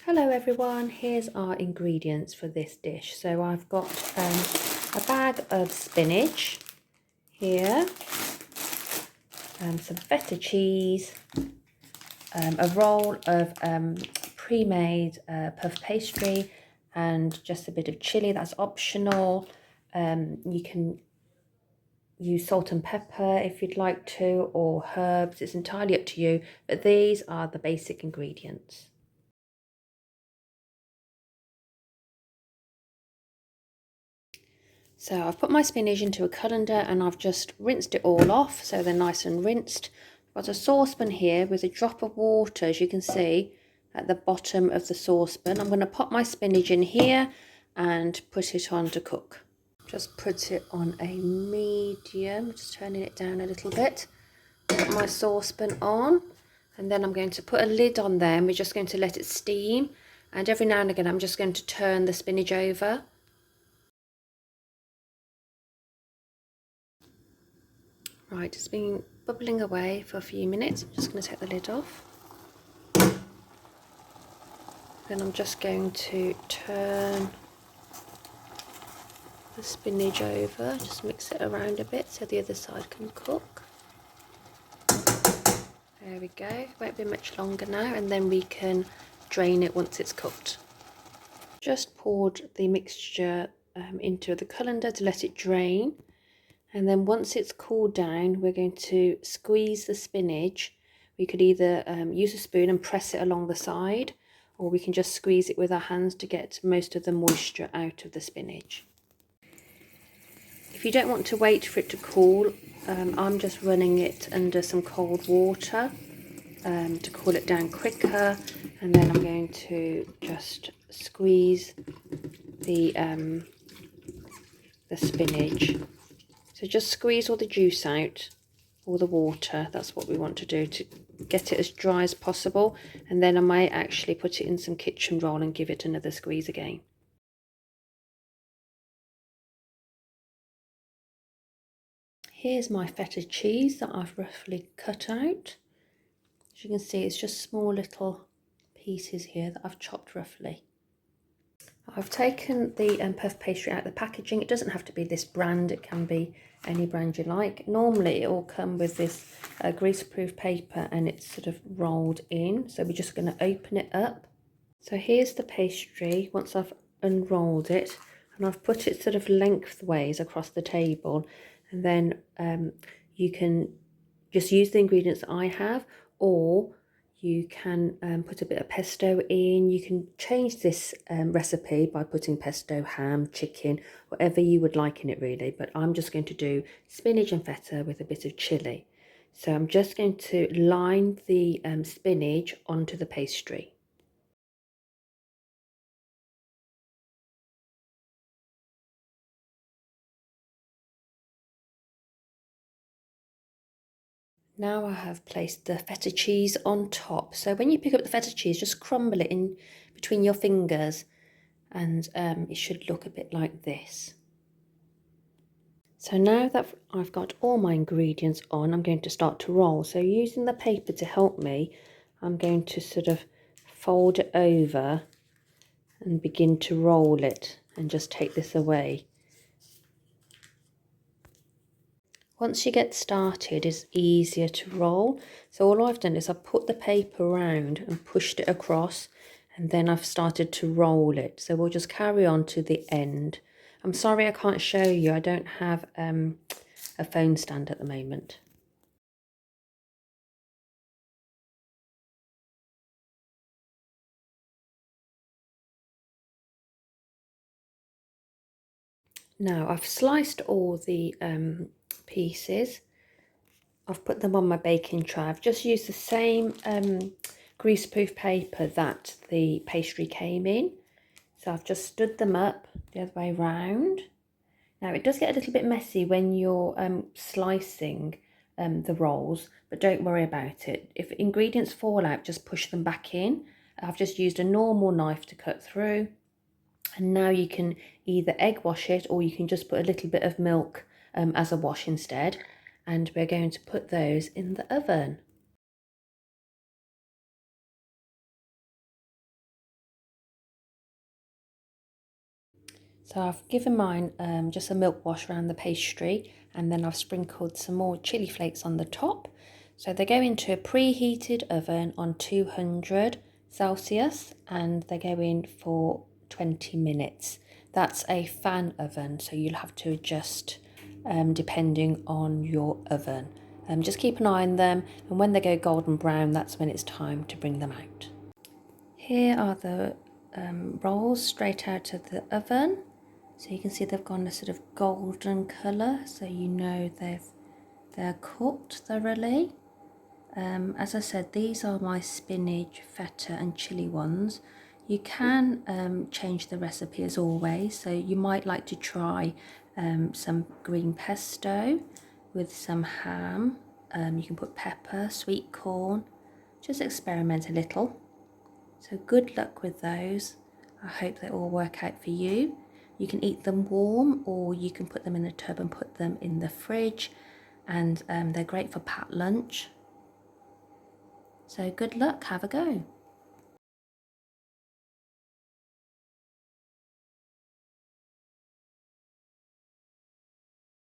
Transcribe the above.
Hello everyone, here's our ingredients for this dish. So I've got a bag of spinach here, some feta cheese, a roll of pre-made puff pastry, and just a bit of chilli, that's optional. You can use salt and pepper if you'd like to, or herbs, it's entirely up to you, but these are the basic ingredients. So I've put my spinach into a colander and I've just rinsed it all off so they're nice and rinsed. I've got a saucepan here with a drop of water, as you can see at the bottom of the saucepan. I'm going to pop my spinach in here and put it on to cook. Just put it on a medium, just turning it down a little bit. Put my saucepan on, and then I'm going to put a lid on there and we're just going to let it steam. And every now and again I'm just going to turn the spinach over. Right, it's been bubbling away for a few minutes. I'm just going to take the lid off. Then I'm just going to turn the spinach over, just mix it around a bit so the other side can cook. There we go, won't be much longer now, and then we can drain it once it's cooked. Just poured the mixture into the colander to let it drain. And then once it's cooled down, we're going to squeeze the spinach. We could either use a spoon and press it along the side, or we can just squeeze it with our hands to get most of the moisture out of the spinach. If you don't want to wait for it to cool, I'm just running it under some cold water to cool it down quicker. And then I'm going to just squeeze the spinach. So just squeeze all the juice out, all the water, that's what we want to do to get it as dry as possible. And then I might actually put it in some kitchen roll and give it another squeeze again. Here's my feta cheese that I've roughly cut out. As you can see, it's just small little pieces here that I've chopped roughly. I've taken the puff pastry out of the packaging. It doesn't have to be this brand, it can be any brand you like. Normally it will come with this greaseproof paper and it's sort of rolled in. So we're just going to open it up. So here's the pastry once I've unrolled it, and I've put it sort of lengthways across the table. And then you can just use the ingredients I have, or you can put a bit of pesto in. You can change this recipe by putting pesto, ham, chicken, whatever you would like in it really. But I'm just going to do spinach and feta with a bit of chilli. So I'm just going to line the spinach onto the pastry. Now I have placed the feta cheese on top. So when you pick up the feta cheese, just crumble it in between your fingers, and it should look a bit like this. So now that I've got all my ingredients on, I'm going to start to roll. So using the paper to help me, I'm going to sort of fold it over and begin to roll it and just take this away. Once you get started, it's easier to roll. So all I've done is I've put the paper around and pushed it across, and then I've started to roll it. So we'll just carry on to the end. I'm sorry I can't show you. I don't have a phone stand at the moment. Now I've sliced all the pieces. I've put them on my baking tray. I've just used the same greaseproof paper that the pastry came in. So I've just stood them up the other way round. Now it does get a little bit messy when you're slicing the rolls, but don't worry about it. If ingredients fall out, just push them back in. I've just used a normal knife to cut through. And now you can either egg wash it, or you can just put a little bit of milk as a wash instead. And we're going to put those in the oven. So I've given mine just a milk wash around the pastry, and then I've sprinkled some more chili flakes on the top. So they go into a preheated oven on 200 Celsius and they go in for 20 minutes. That's a fan oven, so you'll have to adjust depending on your oven. Just keep an eye on them, and when they go golden brown, that's when it's time to bring them out. Here are the rolls straight out of the oven. So you can see they've gone a sort of golden colour, so you know they're cooked thoroughly. As I said, these are my spinach, feta and chilli ones. You can change the recipe as always, so you might like to try some green pesto with some ham. You can put pepper, sweet corn, just experiment a little. So good luck with those. I hope they all work out for you. You can eat them warm, or you can put them in a tub and put them in the fridge, and they're great for packed lunch. So good luck, have a go.